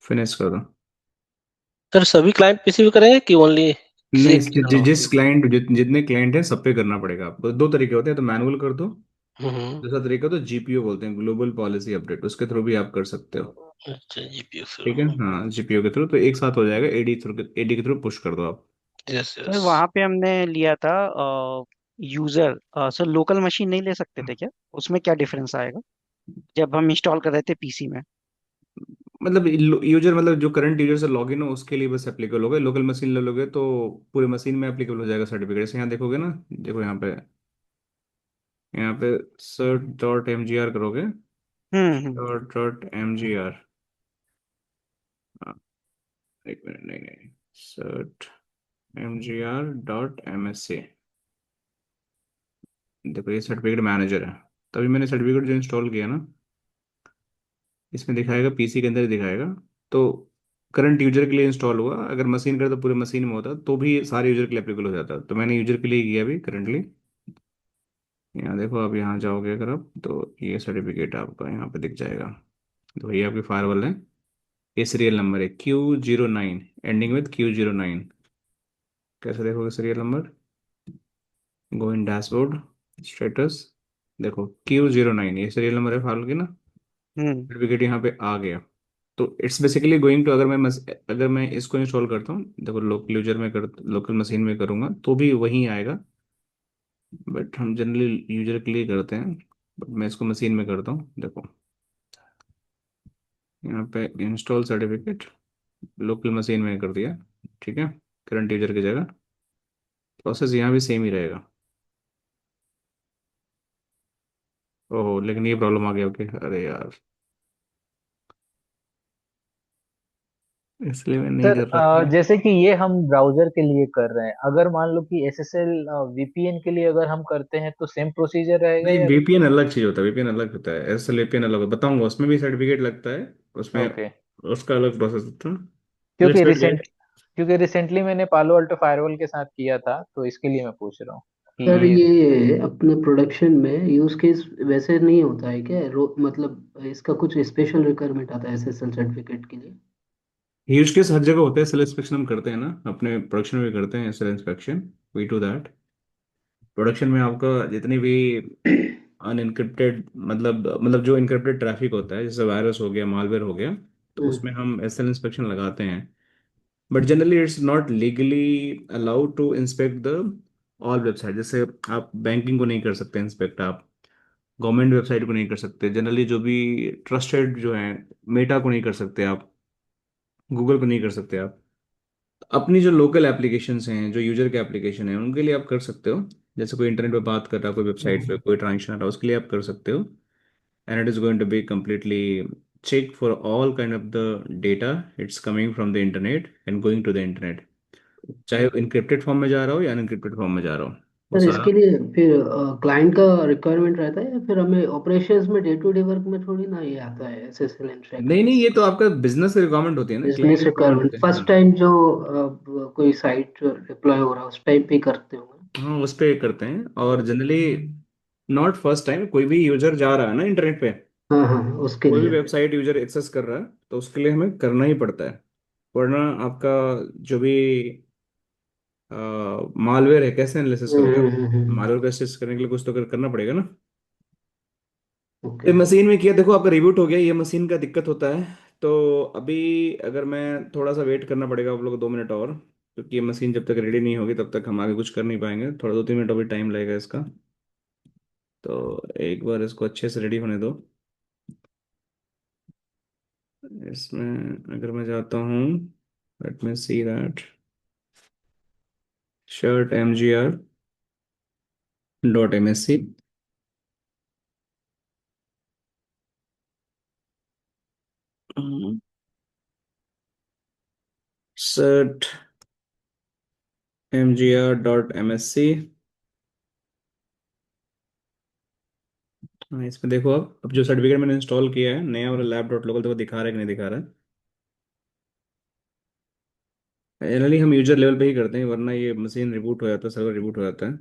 फिनिश कर दो। सर सभी क्लाइंट पीसी पे करेंगे कि ओनली किसी नहीं, एक के करना होगा? जितने क्लाइंट हैं सब पे करना पड़ेगा आपको। दो तरीके होते हैं, तो मैनुअल कर दो, हम्म। दूसरा तरीका तो जीपीओ बोलते हैं, ग्लोबल पॉलिसी अपडेट, उसके थ्रू भी आप कर सकते हो। अच्छा, जीपीयू से। ठीक है, हाँ जीपीओ के थ्रू तो एक साथ हो जाएगा, एडी थ्रू, एडी के थ्रू पुश कर दो आप। Yes sir yes. वहाँ पे हमने लिया था यूजर, सर लोकल मशीन नहीं ले सकते थे क्या? उसमें क्या डिफरेंस आएगा जब हम इंस्टॉल कर रहे थे पीसी में? मतलब यूजर, मतलब जो करंट यूजर से लॉगिन हो उसके लिए बस एप्लीकेबल होगा। लोकल मशीन ले लोगे तो पूरे मशीन में एप्लीकेबल हो जाएगा सर्टिफिकेट। जैसे यहाँ देखोगे ना, देखो यहाँ पे cert dot M G R करोगे, hmm. Cert dot M G R, एक मिनट, नहीं नहीं, cert M G R dot M S C. देखो ये सर्टिफिकेट मैनेजर है। तभी मैंने सर्टिफिकेट जो इंस्टॉल किया ना, इसमें दिखाएगा, पीसी के अंदर ही दिखाएगा। तो करंट यूजर के लिए इंस्टॉल हुआ, अगर मशीन करे तो पूरे मशीन में होता, तो भी सारे यूजर के लिए एप्लीकेबल हो जाता। तो मैंने यूजर के लिए किया अभी करंटली। यहाँ देखो, आप यहाँ जाओगे अगर आप, तो ये सर्टिफिकेट आपका यहाँ पे दिख जाएगा। तो ये आपकी फायरवॉल है। ये सीरियल नंबर है Q09, एंडिंग विद Q09। कैसे देखोगे सीरियल नंबर? गो इन डैशबोर्ड, स्टेटस, देखो Q09, ये सीरियल नंबर है फाइल की ना। हम्म। सर्टिफिकेट यहाँ पे आ गया। तो इट्स बेसिकली गोइंग टू, अगर मैं इसको इंस्टॉल करता हूँ, देखो लोकल यूजर में कर, लोकल मशीन में करूँगा तो भी वहीं आएगा। बट हम जनरली यूजर के लिए करते हैं। बट मैं इसको मशीन में करता हूँ, देखो यहाँ पे इंस्टॉल सर्टिफिकेट, लोकल मशीन में कर दिया। ठीक है, करंट यूजर की जगह। प्रोसेस यहाँ भी सेम ही रहेगा। ओहो, लेकिन ये प्रॉब्लम आ गया। ओके, अरे यार, इसलिए मैं नहीं सर कर रहा था। जैसे कि ये हम ब्राउजर के लिए कर रहे हैं, अगर मान लो कि एसएसएल वीपीएन के लिए अगर हम करते हैं तो सेम प्रोसीजर रहेगा नहीं, या? वीपीएन अलग चीज होता है, वीपीएन अलग होता है, एसएल वीपीएन अलग होता है, बताऊंगा। उसमें भी सर्टिफिकेट लगता है, उसमें ओके। उसका अलग प्रोसेस होता है। क्योंकि लेट्स गेट। क्योंकि रिसेंटली मैंने पालो अल्टो फायरवॉल के साथ किया था, तो इसके लिए मैं पूछ रहा हूँ कि सर ये। ये अपने प्रोडक्शन में यूज केस वैसे नहीं होता है क्या? मतलब इसका कुछ स्पेशल रिक्वायरमेंट आता है एसएसएल सर्टिफिकेट के लिए? यूज केस हर जगह होते हैं। सेल इंस्पेक्शन हम करते हैं ना, अपने प्रोडक्शन में भी करते हैं SSL inspection. We do that. Production में आपका जितनी भी अनइनक्रिप्टेड, मतलब जो इनक्रिप्टेड ट्रैफिक होता है, जैसे वायरस हो गया, मालवेयर हो गया, तो हम्म। उसमें हम एसएल इंस्पेक्शन लगाते हैं। But generally it's not legally allowed to inspect the all website. जैसे आप बैंकिंग को नहीं कर सकते इंस्पेक्ट, आप गवर्नमेंट वेबसाइट को नहीं कर सकते, जनरली जो भी ट्रस्टेड जो है, मेटा को नहीं कर सकते आप, गूगल को नहीं कर सकते आप। अपनी जो लोकल एप्लीकेशंस हैं, जो यूजर के एप्लीकेशन है, उनके लिए आप कर सकते हो। जैसे कोई इंटरनेट पे बात कर रहा है, कोई वेबसाइट पे हम्म। कोई ट्रांजेक्शन आ रहा है, उसके लिए आप कर सकते हो। And it is going to be completely check for all kind of the data it's coming from the internet and going to the internet, चाहे वो इनक्रिप्टेड फॉर्म में जा रहा हो या अनइनक्रिप्टेड फॉर्म में जा रहा हो, वो सर सारा। इसके लिए फिर क्लाइंट का रिक्वायरमेंट रहता है या फिर हमें ऑपरेशंस में डे टू डे वर्क में थोड़ी ना ये आता है एसएसएल इंस्पेक्शन? नहीं नहीं, ये तो आपका बिजनेस रिक्वायरमेंट होती है ना, क्लाइंट बिजनेस की रिक्वायरमेंट रिक्वायरमेंट होती है, फर्स्ट हाँ। टाइम जो कोई साइट डिप्लॉय हो रहा है उस टाइम पे ही करते होंगे। हाँ, उस पे करते हैं। और जनरली नॉट फर्स्ट टाइम, कोई भी यूजर जा रहा है ना इंटरनेट पे, हाँ हाँ, उसके कोई भी लिए। वेबसाइट यूजर एक्सेस कर रहा है, तो उसके लिए हमें करना ही पड़ता है। वरना आपका जो भी मालवेयर है, कैसे एनालिसिस करोगे आप? मालवेयर का एनालिसिस करने के लिए कुछ तो करना पड़ेगा ना। ओके। तो मशीन में किया, देखो आपका रिबूट हो गया, ये मशीन का दिक्कत होता है। तो अभी अगर मैं थोड़ा सा वेट करना पड़ेगा आप लोग को, 2 मिनट और, क्योंकि ये मशीन जब तक रेडी नहीं होगी तब तक हम आगे कुछ कर नहीं पाएंगे। थोड़ा 2-3 मिनट अभी टाइम लगेगा इसका। तो एक बार इसको अच्छे से रेडी होने दो। इसमें अगर मैं जाता हूँ, let me see that, shirt mgr.msc, shirt mgr.msc। हाँ, इसमें देखो, अब जो सर्टिफिकेट मैंने इंस्टॉल किया है नया वाला लैब डॉट लोकल, देखो दिखा रहा है कि नहीं दिखा रहा है? जनरली हम यूजर लेवल पे ही करते हैं, वरना ये मशीन रिबूट हो जाता है, सर्वर रिबूट हो जाता है।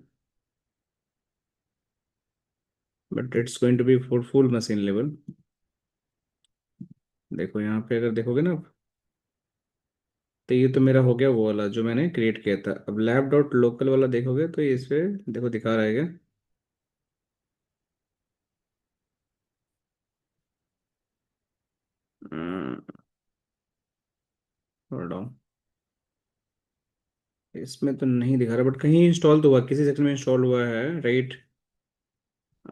But it's going to be for full machine level. देखो यहाँ पे अगर देखोगे ना आप, तो ये तो मेरा हो गया वो वाला जो मैंने क्रिएट किया था। अब लैब डॉट लोकल वाला देखोगे तो ये इस पे देखो दिखा रहा है क्या? थोड़ा इसमें तो नहीं दिखा रहा, बट कहीं इंस्टॉल तो हुआ, किसी सेक्शन में इंस्टॉल हुआ है, राइट।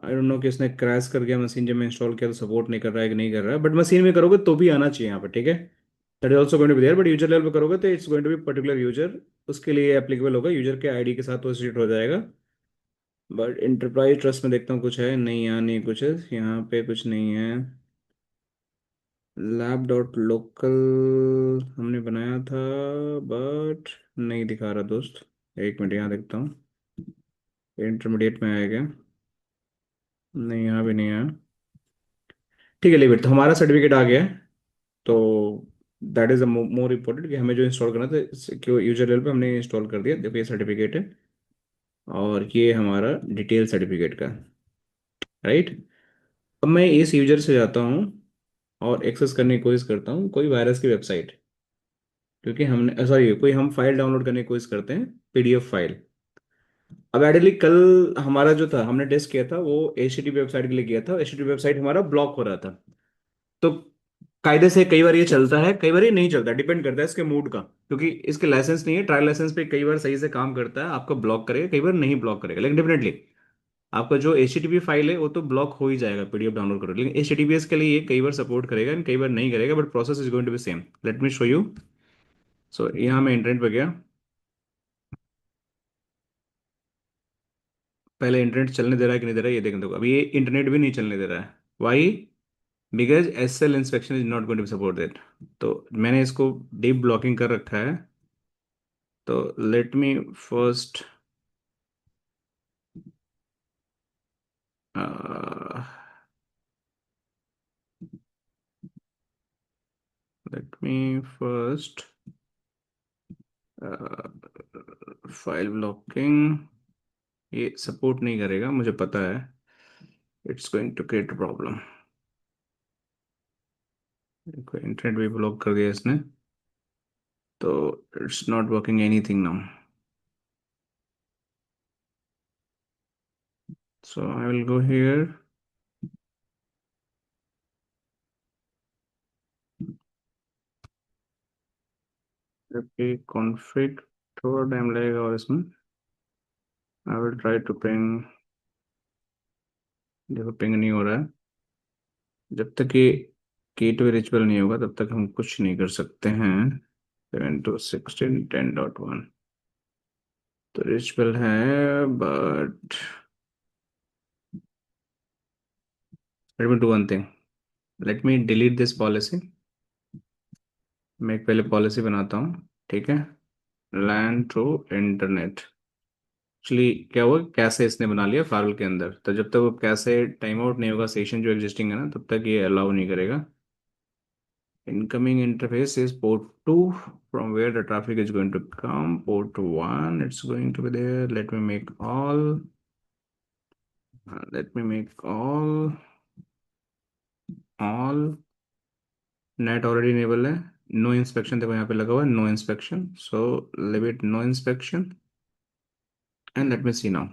आई डोंट नो कि इसने क्रैश कर गया मशीन जब मैं इंस्टॉल किया, तो सपोर्ट नहीं कर रहा है कि नहीं कर रहा है, बट मशीन में करोगे तो भी आना चाहिए यहाँ पे, ठीक है। That is also going to be there, but user level पे करोगे तो it's going to be particular user, उसके लिए एप्लीकेबल होगा, यूजर के आईडी के साथ वो एसोसिएट हो जाएगा। बट इंटरप्राइज ट्रस्ट में देखता हूँ कुछ है नहीं, यहाँ नहीं कुछ है, यहाँ पे कुछ नहीं है। लैब डॉट लोकल हमने बनाया था, बट नहीं दिखा रहा दोस्त। एक मिनट यहाँ देखता हूँ, इंटरमीडिएट में आएगा, नहीं यहाँ भी नहीं है। ठीक है, लेave it। तो हमारा सर्टिफिकेट आ गया है, तो दैट इज मोर इम्पोर्टेंट कि हमें जो इंस्टॉल करना था, क्यों यूजर लेवल पे हमने इंस्टॉल कर दिया, देखो ये सर्टिफिकेट है, और ये हमारा डिटेल सर्टिफिकेट का, राइट। अब मैं इस यूजर से जाता हूँ और एक्सेस करने की कोशिश करता हूँ कोई वायरस की वेबसाइट, क्योंकि हमने सॉरी कोई हम फाइल डाउनलोड करने की कोशिश करते हैं, पीडीएफ फाइल। अब आइडियली कल हमारा जो था, हमने टेस्ट किया था वो एचटीटीपी वेबसाइट के लिए किया था, एचटीटीपी वेबसाइट हमारा ब्लॉक हो रहा था। तो कायदे से कई बार ये चलता है, कई बार ये नहीं चलता, डिपेंड करता है इसके मूड का, क्योंकि इसके लाइसेंस नहीं है, ट्रायल लाइसेंस पे कई बार सही से काम करता है, आपको ब्लॉक करेगा, कई बार नहीं ब्लॉक करेगा, लेकिन डेफिनेटली आपका जो एचटीटीपी फाइल है वो तो ब्लॉक हो ही जाएगा पीडीएफ डाउनलोड करो, लेकिन एचटीटीपीएस के लिए ये कई बार सपोर्ट करेगा एंड कई बार नहीं करेगा, but process is going to be same. Let me show you. So यहाँ मैं इंटरनेट पे गया, पहले इंटरनेट चलने दे रहा है कि नहीं दे रहा है ये देखने दो, अभी ये इंटरनेट भी नहीं चलने दे रहा है, why? Because SSL inspection is not going to support that. तो मैंने इसको डीप ब्लॉकिंग कर रखा है, तो let me first let me first file blocking, ये सपोर्ट नहीं करेगा मुझे पता है, it's going to create problem. देखो इंटरनेट भी ब्लॉक कर दिया इसने, तो it's not working anything now. So I will go here, जबकि कॉन्फ़िग थोड़ा टाइम लगेगा, और इसमें I will try to ping. देखो पिंग नहीं हो रहा है, जब तक ये गेटवे रिचुअल नहीं होगा तब तक हम कुछ नहीं कर सकते हैं। 7 to 16 10.1 तो रिचुअल है, but let me do one thing, let me delete this policy. मैं एक पहले पॉलिसी बनाता हूँ, ठीक है। लैन टू इंटरनेट, एक्चुअली क्या हुआ, कैसे इसने बना लिया फाइल के अंदर, तो जब तक वो कैसे टाइम आउट नहीं होगा सेशन जो एग्जिस्टिंग है ना, तब तक ये अलाउ नहीं करेगा। Incoming interface is port 2 from where the traffic is going to come. Port 1, it's going to be there. Let me make all. Let me make all. All. Net already enable है. No inspection देखो यहाँ पे लगा हुआ है, no inspection. So leave it no inspection. And let me see now.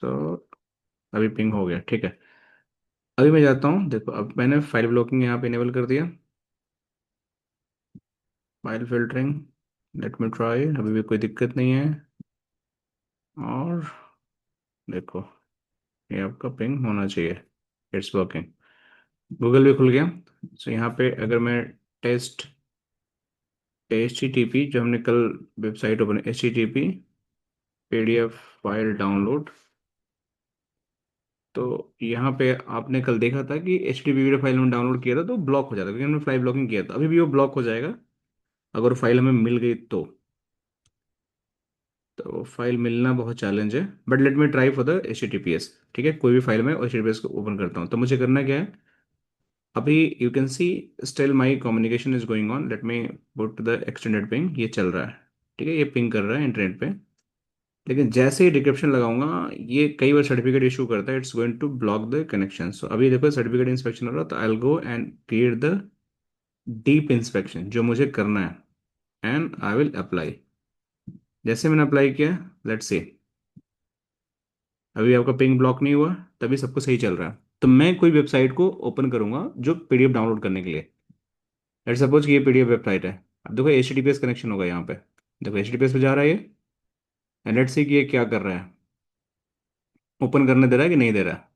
So अभी ping हो गया, ठीक है। अभी मैं जाता हूँ, देखो अब मैंने फाइल ब्लॉकिंग यहाँ पे इनेबल कर दिया, file filtering, late me try, अभी भी कोई दिक्कत नहीं है। और देखो ये आपका पिंग होना चाहिए, इट्स वर्किंग। गूगल भी खुल गया। सो यहाँ पे अगर मैं टेस्ट HTTP जो हमने कल website open, HTTP PDF file download, तो यहाँ पे आपने कल देखा था कि HTTP PDF फाइल हमने डाउनलोड किया था तो ब्लॉक हो जाता, क्योंकि हमने फाइल ब्लॉकिंग किया था, अभी भी वो ब्लॉक हो जाएगा अगर फाइल हमें मिल गई तो फाइल मिलना बहुत चैलेंज है, but let me try for the HTTPS, ठीक है। कोई भी फाइल में HTTPS को ओपन करता हूँ, तो मुझे करना क्या है, अभी you can see still my communication is going on, let me put the extended ping, ये चल रहा है, ठीक है, ये पिंग कर रहा है इंटरनेट पे। लेकिन जैसे ही डिक्रिप्शन लगाऊंगा ये कई बार सर्टिफिकेट इशू करता है, it's going to block the connection. So अभी देखो सर्टिफिकेट इंस्पेक्शन हो रहा है, तो I will go and create the deep inspection जो मुझे करना है, एंड आई विल अप्लाई। जैसे मैंने अप्लाई किया, लेट्स सी, अभी आपका पिंग ब्लॉक नहीं हुआ, तभी सब कुछ सही चल रहा है। तो मैं कोई वेबसाइट को ओपन करूंगा जो पीडीएफ डाउनलोड करने के लिए, लेट्स सपोज कि ये पीडीएफ वेबसाइट है। अब देखो एचटीटीपीएस कनेक्शन होगा यहाँ पे। देखो एचटीटीपीएस पे जा रहा है ये। एंड लेट्स सी कि ये क्या कर रहा है, ओपन करने दे रहा है कि नहीं दे रहा है।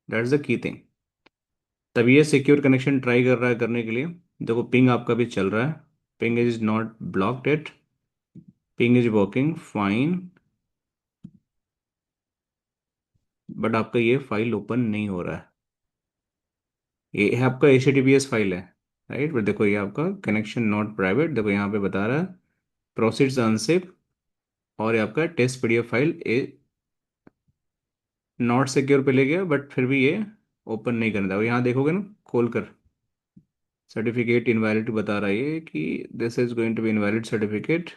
That's the key thing. तब ये सिक्योर कनेक्शन ट्राई कर रहा है करने के लिए। देखो पिंग आपका भी चल रहा है, ping is not blocked it, ping is working fine, but आपका ये फाइल ओपन नहीं हो रहा है। ये है आपका एच फाइल है, राइट। बट देखो ये आपका कनेक्शन नॉट प्राइवेट, देखो यहाँ पे बता रहा है प्रोसीड्स अनसिप, और ये आपका test PDF file a not secure पे ले गया, बट फिर भी ये ओपन नहीं करने था। यहाँ देखोगे ना खोल कर, सर्टिफिकेट इनवैलिड बता रहा है ये कि this is going to be invalid certificate.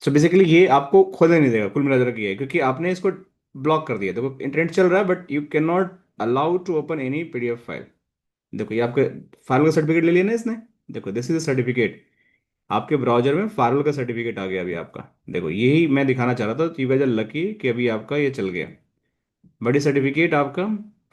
So basically ये आपको खोलने नहीं देगा, कुल मिलाकर के ये है, क्योंकि आपने इसको ब्लॉक कर दिया। देखो इंटरनेट चल रहा है but you can not allow to open any PDF file. देखो ये आपके फाइल का सर्टिफिकेट ले लिया ना इसने। देखो दिस इज अ सर्टिफिकेट, आपके ब्राउजर में फार्वल का सर्टिफिकेट आ गया अभी आपका। देखो यही मैं दिखाना चाह रहा था, यू गाइस आर लकी कि अभी आपका ये चल गया। बड़ी सर्टिफिकेट आपका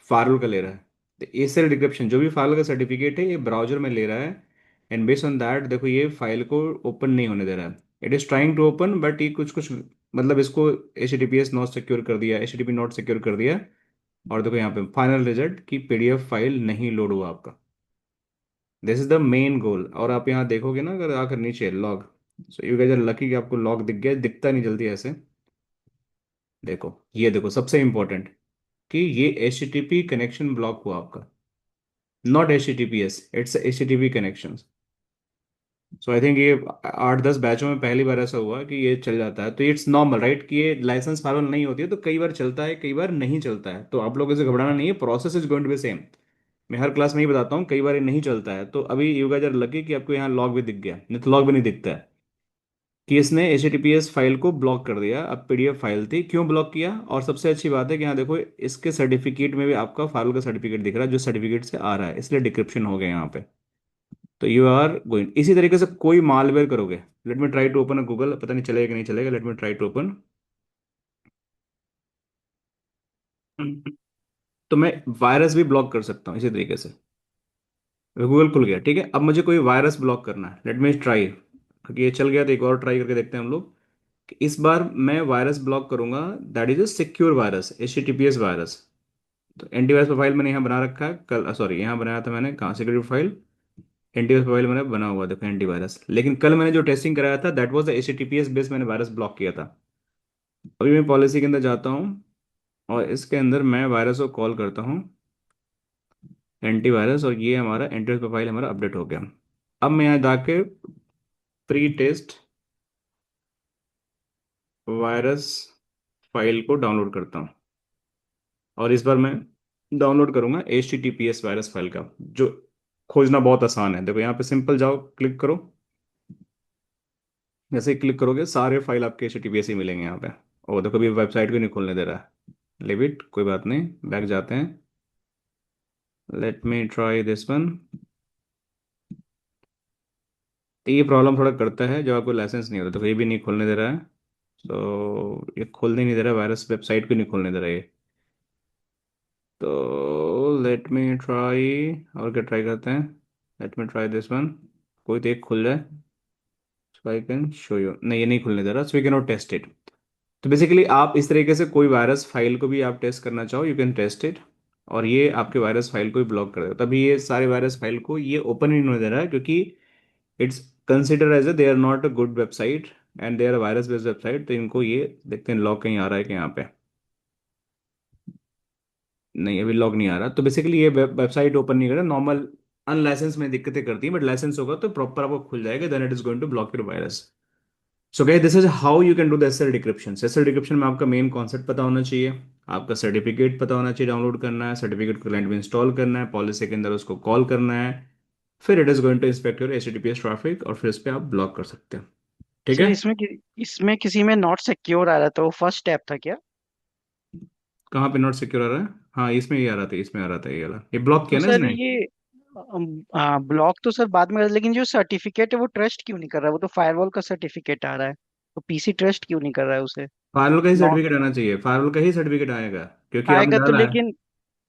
फार्वल का ले रहा है। तो एसएल डिक्रिप्शन जो भी फार्वल का सर्टिफिकेट है ये ब्राउजर में ले रहा है। एंड बेस्ड ऑन दैट देखो ये फाइल को ओपन नहीं होने दे रहा है। It is trying to open but ये कुछ कुछ मतलब इसको H T P S not secure कर दिया, H T P not secure कर दिया। और देखो यहाँ पे फाइनल रिजल्ट कि पीडीएफ फाइल नहीं लोड हुआ आपका। This is the main goal. और आप यहाँ देखोगे ना अगर आकर नीचे log, so you guys are lucky कि आपको लॉग दिख गया, दिखता नहीं जल्दी ऐसे। देखो ये देखो सबसे इंपॉर्टेंट कि ये H T P connection block हुआ आपका, not H T P S, it's H T P connection. So I think ये 8-10 बैचों में पहली बार ऐसा हुआ कि ये चल जाता है। तो इट्स नॉर्मल राइट कि ये लाइसेंस फार्मल नहीं होती है, तो कई बार चलता है कई बार नहीं चलता है। तो आप लोगों से घबराना नहीं है, process is going to be same. मैं हर क्लास में ही बताता हूँ, कई बार ये नहीं चलता है। तो अभी यू गाइस आर लकी कि आपको यहाँ लॉग भी दिख गया, नहीं तो लॉग भी नहीं दिखता है कि इसने एच फाइल को ब्लॉक कर दिया। अब पीडीएफ फाइल थी, क्यों ब्लॉक किया। और सबसे अच्छी बात है कि यहाँ देखो इसके सर्टिफिकेट में भी आपका फाइल का सर्टिफिकेट दिख रहा है जो सर्टिफिकेट से आ रहा है, इसलिए डिक्रिप्शन हो गया यहाँ पे। तो यू आर गोइंग इसी तरीके से कोई मालवेयर करोगे। Let me try to open a Google, पता नहीं चलेगा कि नहीं चलेगा। Let me try to open. तो मैं वायरस भी ब्लॉक कर सकता हूँ इसी तरीके से। गूगल खुल गया, ठीक है। अब मुझे कोई वायरस ब्लॉक करना है, लेट मी ट्राई, क्योंकि ये चल गया तो एक और ट्राई करके देखते हैं हम लोग कि इस बार मैं वायरस ब्लॉक करूंगा। That is a secure virus, H virus. तो एंटीवायरस प्रोफाइल मैंने यहाँ बना रखा है, कल सॉरी यहाँ बनाया था मैंने, कहाँ सिक्योरिटी फाइल एंटीवायरस प्रोफाइल मैंने बना हुआ, देखो एंटीवायरस। लेकिन कल मैंने जो टेस्टिंग कराया था that was the H base मैंने वायरस ब्लॉक किया था। अभी मैं पॉलिसी के अंदर जाता हूँ और इसके अंदर मैं वायरस को कॉल करता हूँ एंटीवायरस, और ये हमारा एंटीवायरस प्रोफाइल हमारा अपडेट हो गया। अब मैं यहाँ जाके प्री टेस्ट वायरस फाइल को डाउनलोड करता हूँ। और इस बार मैं डाउनलोड करूंगा एच वायरस फाइल का, जो खोजना बहुत आसान है। देखो यहाँ पे सिंपल जाओ क्लिक करो, जैसे ही क्लिक करोगे सारे फाइल आपके एच ही मिलेंगे यहाँ पे। और देखो अभी वेबसाइट भी नहीं खोलने दे रहा है। लिव इट, कोई बात नहीं, बैक जाते हैं। Let me try this one. ये प्रॉब्लम थोड़ा करता है जब आपको लाइसेंस नहीं होता, तो ये भी नहीं खोलने दे रहा है। तो ये खोलने नहीं दे रहा है, वायरस वेबसाइट भी नहीं खोलने दे रहा है ये। तो लेट मी ट्राई, और क्या ट्राई करते हैं। Let me try this one, कोई तो एक खुल जाए so I can show you. नहीं ये नहीं खुलने दे रहा, so we can not test it. तो बेसिकली आप इस तरीके से कोई वायरस फाइल को भी आप टेस्ट करना चाहो यू कैन टेस्ट इट। और ये आपके वायरस फाइल को भी ब्लॉक कर देगा। तभी ये सारे वायरस फाइल को ये ओपन ही नहीं होने दे रहा है, क्योंकि it's consider as a they are not a good website and they are virus based website. तो इनको ये देखते हैं लॉक कहीं आ रहा है कि यहाँ पे। नहीं अभी लॉग नहीं आ रहा। तो बेसिकली ये वेबसाइट ओपन नहीं कर रहा, नॉर्मल अनलाइसेंस में दिक्कतें करती है, बट लाइसेंस होगा तो प्रॉपर आपको खुल जाएगा, then it is going to block your virus. So guys this is how you can do the SSL decryption. SSL decryption में आपका मेन कॉन्सेप्ट पता होना चाहिए, आपका सर्टिफिकेट पता होना चाहिए, डाउनलोड करना है, सर्टिफिकेट को क्लाइंट में इंस्टॉल करना है, पॉलिसी के अंदर उसको कॉल करना है, फिर it is going to inspect your HTTPS traffic, और फिर इस पे आप ब्लॉक कर सकते हैं, ठीक सर है। इसमें किसी में नॉट सिक्योर आ रहा था, वो फर्स्ट स्टेप था क्या? कहाँ पे नॉट सिक्योर आ रहा है, हाँ इसमें ही आ रहा था, इसमें आ रहा था, ये वाला ये ब्लॉक किया तो ना सर इसने। ये ब्लॉक तो सर बाद में लेकिन जो सर्टिफिकेट है वो ट्रस्ट क्यों नहीं कर रहा है? वो तो फायरवॉल का सर्टिफिकेट आ रहा है, तो पीसी ट्रस्ट क्यों नहीं कर रहा है उसे? फायरवॉल का ही नॉट सर्टिफिकेट आना चाहिए, फायरवॉल का ही सर्टिफिकेट आएगा क्योंकि आपने आएगा तो डाला है। लेकिन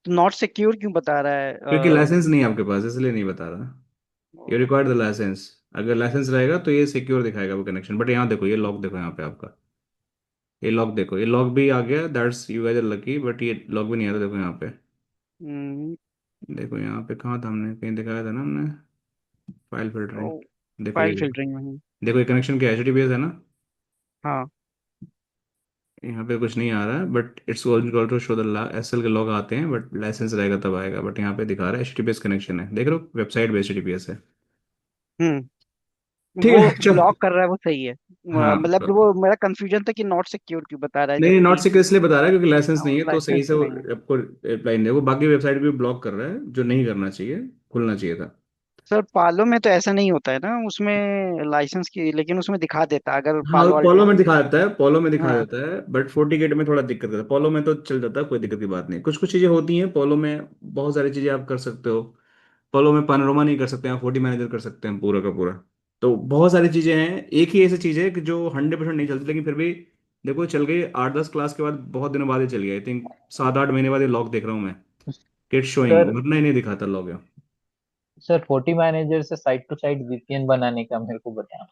तो नॉट सिक्योर क्यों बता रहा है? क्योंकि लाइसेंस नहीं है आपके पास, इसलिए नहीं बता रहा। You require the licence. अगर लाइसेंस रहेगा तो ये सिक्योर दिखाएगा वो कनेक्शन। बट यहाँ देखो, ये लॉक देखो यहाँ पे आपका, ये लॉक देखो, ये लॉक भी आ गया। That's you guys are lucky. But ये लॉक भी नहीं आता, देखो यहाँ पे। हम्म, देखो यहाँ पे कहाँ था, हमने कहीं दिखाया था ना हमने, फाइल फिल्टरिंग। देखो ये फाइल देखो, फिल्टरिंग में हूँ। देखो ये कनेक्शन क्या HTTPS है ना। हाँ। यहाँ पे कुछ नहीं आ रहा है, but it's going to show the SL के लॉग आते हैं, बट लाइसेंस रहेगा तब आएगा। बट यहाँ पे दिखा रहा है HTTPS कनेक्शन है, देख रहे हो वेबसाइट पे HTTPS है। हम्म। ठीक वो है चल। ब्लॉक कर रहा है, वो सही है। हाँ मतलब वो मेरा कंफ्यूजन था कि नॉट सिक्योर क्यों बता रहा है, नहीं नहीं, नॉट जबकि सिक्योर इसलिए बता रहा है क्योंकि लाइसेंस नहीं है, तो सही लाइसेंस से भी वो नहीं है। आपको रिप्लाई नहीं देगा। वो बाकी वेबसाइट भी ब्लॉक कर रहा है, जो नहीं करना चाहिए, खुलना चाहिए था। सर पालो में तो ऐसा नहीं होता है ना, उसमें लाइसेंस की, लेकिन उसमें दिखा देता है अगर हाँ पालो तो अल्टो पोलो में की। दिखा देता है, पोलो में दिखा हाँ। देता है, बट फोर्टिकेट में थोड़ा दिक्कत करता है। पोलो में तो चल जाता है, कोई दिक्कत की बात नहीं। कुछ कुछ चीज़ें होती हैं पोलो में, बहुत सारी चीज़ें आप कर सकते हो। पोलो में पैनोरमा नहीं कर सकते, आप 40 मैनेजर कर सकते हैं पूरा का पूरा। तो बहुत सारी चीज़ें हैं। एक ही ऐसी चीज़ है कि जो 100% नहीं चलती, लेकिन फिर भी देखो चल गई 8-10 क्लास के बाद, बहुत दिनों बाद ही चल गई। आई थिंक 7-8 महीने बाद ये लॉक देख रहा हूँ मैं, किट शोइंग, सर वरना ही नहीं दिखाता लॉग। सर 40 मैनेजर से साइड टू साइड VPN बनाने का मेरे को बताना।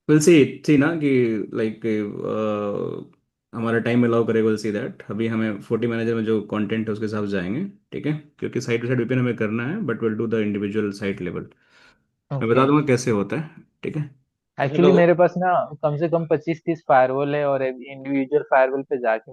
विल सी, सी ना कि लाइक हमारा टाइम अलाउ करेगा, विल सी दैट। अभी हमें 40 मैनेजर में जो कंटेंट है उसके हिसाब से जाएंगे, ठीक है। क्योंकि साइड टू साइड VPN हमें करना है, but will do the individual site level. मैं ओके। बता दूंगा कैसे होता है, ठीक है। एक्चुअली मेरे पास ना कम से कम 25-30 फायरवॉल है, और इंडिविजुअल फायरवॉल पे जाके